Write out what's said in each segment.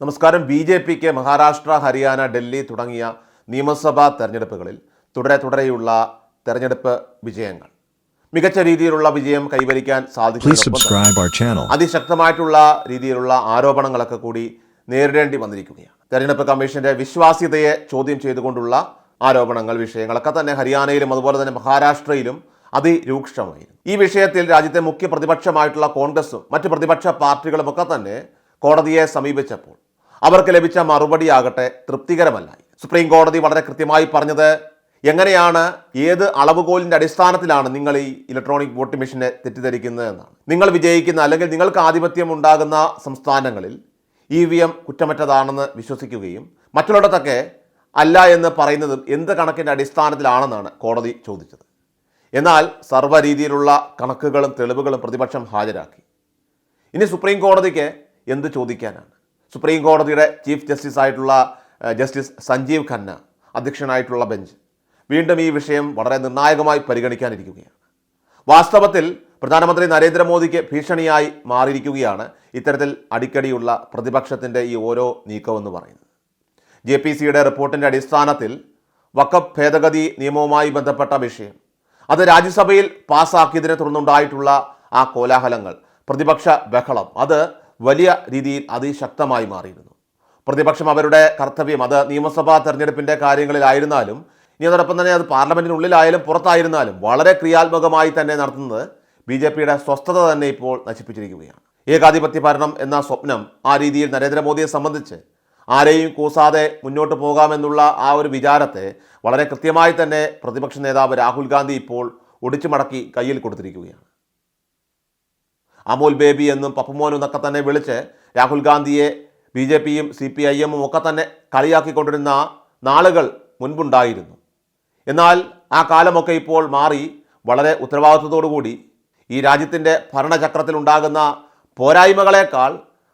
നമസ്കാരം. ബി.ജെ.പിക്ക് മഹാരാഷ്ട്ര, ഹരിയാന, ഡൽഹി തുടങ്ങിയ നിയമസഭാ തെരഞ്ഞെടുപ്പുകളിൽ തുടരെയുള്ള തെരഞ്ഞെടുപ്പ് വിജയങ്ങൾ, മികച്ച രീതിയിലുള്ള വിജയം കൈവരിക്കാൻ സാധിക്കും. അതിശക്തമായിട്ടുള്ള രീതിയിലുള്ള ആരോപണങ്ങളൊക്കെ കൂടി നേരിടേണ്ടി വന്നിരിക്കുകയാണ്. തെരഞ്ഞെടുപ്പ് കമ്മീഷന്റെ വിശ്വാസ്യതയെ ചോദ്യം ചെയ്തുകൊണ്ടുള്ള ആരോപണങ്ങൾ, വിഷയങ്ങളൊക്കെ തന്നെ ഹരിയാനയിലും അതുപോലെ തന്നെ മഹാരാഷ്ട്രയിലും അതിരൂക്ഷമായിരുന്നു. ഈ വിഷയത്തിൽ രാജ്യത്തെ മുഖ്യ പ്രതിപക്ഷമായിട്ടുള്ള കോൺഗ്രസും മറ്റ് പ്രതിപക്ഷ പാർട്ടികളുമൊക്കെ തന്നെ കോടതിയെ സമീപിച്ചപ്പോൾ അവർക്ക് ലഭിച്ച മറുപടിയാകട്ടെ തൃപ്തികരമല്ല. സുപ്രീം കോടതി വളരെ കൃത്യമായി പറഞ്ഞത്, എങ്ങനെയാണ്, ഏത് അളവുകോലിൻ്റെ അടിസ്ഥാനത്തിലാണ് നിങ്ങൾ ഈ ഇലക്ട്രോണിക് വോട്ടിംഗ് മെഷീനെ തെറ്റിദ്ധരിക്കുന്നത് എന്നാണ്. നിങ്ങൾ വിജയിക്കുന്ന അല്ലെങ്കിൽ നിങ്ങൾക്ക് ആധിപത്യം ഉണ്ടാകുന്ന സംസ്ഥാനങ്ങളിൽ EVM കുറ്റമറ്റതാണെന്ന് വിശ്വസിക്കുകയും മറ്റുള്ളിടത്തൊക്കെ അല്ല എന്ന് പറയുന്നതും എന്ത് കണക്കിൻ്റെ അടിസ്ഥാനത്തിലാണെന്നാണ് കോടതി ചോദിച്ചത്. എന്നാൽ സർവ്വ രീതിയിലുള്ള കണക്കുകളും തെളിവുകളും പ്രതിപക്ഷം ഹാജരാക്കി. ഇനി സുപ്രീം കോടതിക്ക് എന്ത് ചോദിക്കാനാണ്? സുപ്രീം കോടതിയുടെ ചീഫ് ജസ്റ്റിസ് ആയിട്ടുള്ള ജസ്റ്റിസ് സഞ്ജീവ് ഖന്ന അധ്യക്ഷനായിട്ടുള്ള ബെഞ്ച് വീണ്ടും ഈ വിഷയം വളരെ നിർണായകമായി പരിഗണിക്കാനിരിക്കുകയാണ്. വാസ്തവത്തിൽ പ്രധാനമന്ത്രി നരേന്ദ്രമോദിക്ക് ഭീഷണിയായി മാറിയിരിക്കുകയാണ് ഇത്തരത്തിൽ അടിക്കടിയുള്ള പ്രതിപക്ഷത്തിൻ്റെ ഈ ഓരോ നീക്കമെന്ന് പറയുന്നത്. JPCയുടെ റിപ്പോർട്ടിൻ്റെ അടിസ്ഥാനത്തിൽ വഖഫ് ഭേദഗതി നിയമവുമായി ബന്ധപ്പെട്ട വിഷയം, അത് രാജ്യസഭയിൽ പാസ്സാക്കിയതിനെ തുടർന്നുണ്ടായിട്ടുള്ള ആ കോലാഹലങ്ങൾ, പ്രതിപക്ഷ ബഹളം, അത് വലിയ രീതിയിൽ അതിശക്തമായി മാറിയിരുന്നു. പ്രതിപക്ഷം അവരുടെ കർത്തവ്യം, അത് നിയമസഭാ തെരഞ്ഞെടുപ്പിൻ്റെ കാര്യങ്ങളിലായിരുന്നാലും ഇനി അതോടൊപ്പം തന്നെ അത് പാർലമെൻറ്റിനുള്ളിലായാലും പുറത്തായിരുന്നാലും വളരെ ക്രിയാത്മകമായി തന്നെ നടത്തുന്നത് BJPയുടെ സ്വസ്ഥത തന്നെ ഇപ്പോൾ നശിപ്പിച്ചിരിക്കുകയാണ്. ഏകാധിപത്യ ഭരണം എന്ന സ്വപ്നം, ആ രീതിയിൽ നരേന്ദ്രമോദിയെ സംബന്ധിച്ച് ആരെയും കൂസാതെ മുന്നോട്ട് പോകാമെന്നുള്ള ആ ഒരു വിചാരത്തെ വളരെ കൃത്യമായി തന്നെ പ്രതിപക്ഷ നേതാവ് രാഹുൽ ഗാന്ധി ഇപ്പോൾ ഒടിച്ചു മടക്കി കയ്യിൽ കൊടുത്തിരിക്കുകയാണ്. അമോൽ ബേബി എന്നും പപ്പുമോൻ എന്നൊക്കെ തന്നെ വിളിച്ച് രാഹുൽ ഗാന്ധിയെ BJPയും CPIMും ഒക്കെ തന്നെ കളിയാക്കിക്കൊണ്ടിരുന്ന നാളുകൾ മുൻപുണ്ടായിരുന്നു. എന്നാൽ ആ കാലമൊക്കെ ഇപ്പോൾ മാറി വളരെ ഉത്തരവാദിത്വത്തോടുകൂടി ഈ രാജ്യത്തിൻ്റെ ഭരണചക്രത്തിലുണ്ടാകുന്ന പോരായ്മകളെക്കാൾ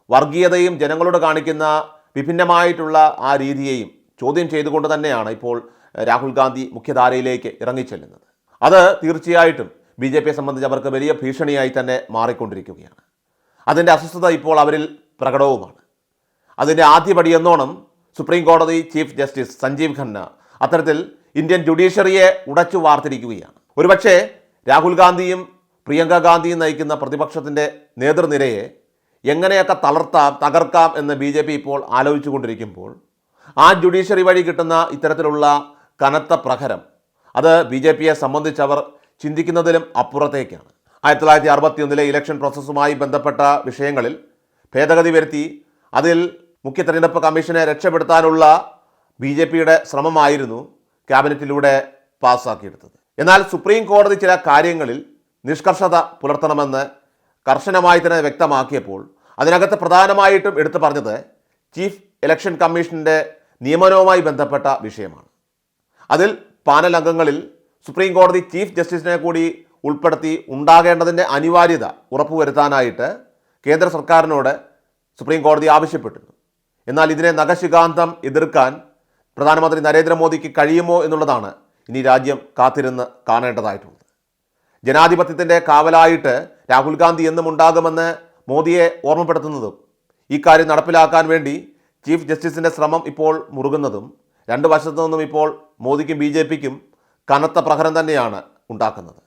വർഗീയതയും ജനങ്ങളോട് കാണിക്കുന്ന വിഭിന്നമായിട്ടുള്ള ആ രീതിയെയും ചോദ്യം ചെയ്തുകൊണ്ട് തന്നെയാണ് ഇപ്പോൾ രാഹുൽ ഗാന്ധി മുഖ്യധാരയിലേക്ക് ഇറങ്ങിച്ചെല്ലുന്നത്. അത് തീർച്ചയായിട്ടും BJPയെ സംബന്ധിച്ച് അവർക്ക് വലിയ ഭീഷണിയായി തന്നെ മാറിക്കൊണ്ടിരിക്കുകയാണ്. അതിൻ്റെ അസ്വസ്ഥത ഇപ്പോൾ അവരിൽ പ്രകടവുമാണ്. അതിൻ്റെ ആദ്യപടി എന്നോണം സുപ്രീം കോടതി ചീഫ് ജസ്റ്റിസ് സഞ്ജീവ് ഖന്ന അത്തരത്തിൽ ഇന്ത്യൻ ജുഡീഷ്യറിയെ ഉടച്ചു വാർത്തിരിക്കുകയാണ്. ഒരുപക്ഷെ രാഹുൽ ഗാന്ധിയും പ്രിയങ്ക ഗാന്ധിയും നയിക്കുന്ന പ്രതിപക്ഷത്തിൻ്റെ നേതൃനിരയെ എങ്ങനെയൊക്കെ തകർക്കാം എന്ന് BJP ഇപ്പോൾ ആലോചിച്ചു കൊണ്ടിരിക്കുമ്പോൾ ആ ജുഡീഷ്യറി വഴി കിട്ടുന്ന ഇത്തരത്തിലുള്ള കനത്ത പ്രഹരം, അത് BJPയെ സംബന്ധിച്ചവർ ചിന്തിക്കുന്നതിലും അപ്പുറത്തേക്കാണ്. 1961 ഇലക്ഷൻ പ്രോസസ്സുമായി ബന്ധപ്പെട്ട വിഷയങ്ങളിൽ ഭേദഗതി വരുത്തി അതിൽ മുഖ്യ തെരഞ്ഞെടുപ്പ് കമ്മീഷനെ രക്ഷപ്പെടുത്താനുള്ള BJPയുടെ ശ്രമമായിരുന്നു ക്യാബിനറ്റിലൂടെ പാസ്സാക്കിയെടുത്തത്. എന്നാൽ സുപ്രീം കോടതി ചില കാര്യങ്ങളിൽ നിഷ്കർഷത പുലർത്തണമെന്ന് കർശനമായി തന്നെ വ്യക്തമാക്കിയപ്പോൾ അതിനകത്ത് പ്രധാനമായിട്ടും എടുത്തു പറഞ്ഞത് ചീഫ് ഇലക്ഷൻ കമ്മീഷൻ്റെ നിയമനവുമായി ബന്ധപ്പെട്ട വിഷയമാണ്. അതിൽ പാനൽ അംഗങ്ങളിൽ സുപ്രീം കോടതി ചീഫ് ജസ്റ്റിസിനെ കൂടി ഉൾപ്പെടുത്തി ഉണ്ടാകേണ്ടതിൻ്റെ അനിവാര്യത ഉറപ്പുവരുത്താനായിട്ട് കേന്ദ്ര സർക്കാരിനോട് സുപ്രീം കോടതി ആവശ്യപ്പെട്ടിരുന്നു. എന്നാൽ ഇതിനെ നഖശിഖാന്തം എതിർക്കാൻ പ്രധാനമന്ത്രി നരേന്ദ്രമോദിക്ക് കഴിയുമോ എന്നുള്ളതാണ് ഇനി രാജ്യം കാത്തിരുന്ന് കാണേണ്ടതായിട്ടുള്ളത്. ജനാധിപത്യത്തിൻ്റെ കാവലായിട്ട് രാഹുൽ ഗാന്ധി എന്നും ഉണ്ടാകുമെന്ന് മോദിയെ ഓർമ്മപ്പെടുത്തുന്നതും ഈ കാര്യം നടപ്പിലാക്കാൻ വേണ്ടി ചീഫ് ജസ്റ്റിസിൻ്റെ ശ്രമം ഇപ്പോൾ മുറുകുന്നതും രണ്ട് വശത്തു നിന്നും ഇപ്പോൾ മോദിക്കും BJPക്കും കനത്ത പ്രഹരം തന്നെയാണ് ഉണ്ടാക്കുന്നത്.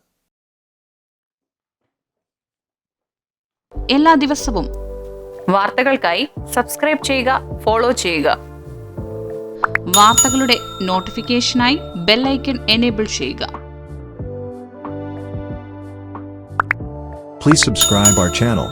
എല്ലാ ദിവസവും വാർത്തകൾക്കായി സബ്സ്ക്രൈബ് ചെയ്യുക, ഫോളോ ചെയ്യുക. വാർത്തകളുടെ നോട്ടിഫിക്കേഷനായി ബെൽ ഐക്കൺ എനേബിൾ ചെയ്യുക. Please subscribe our channel.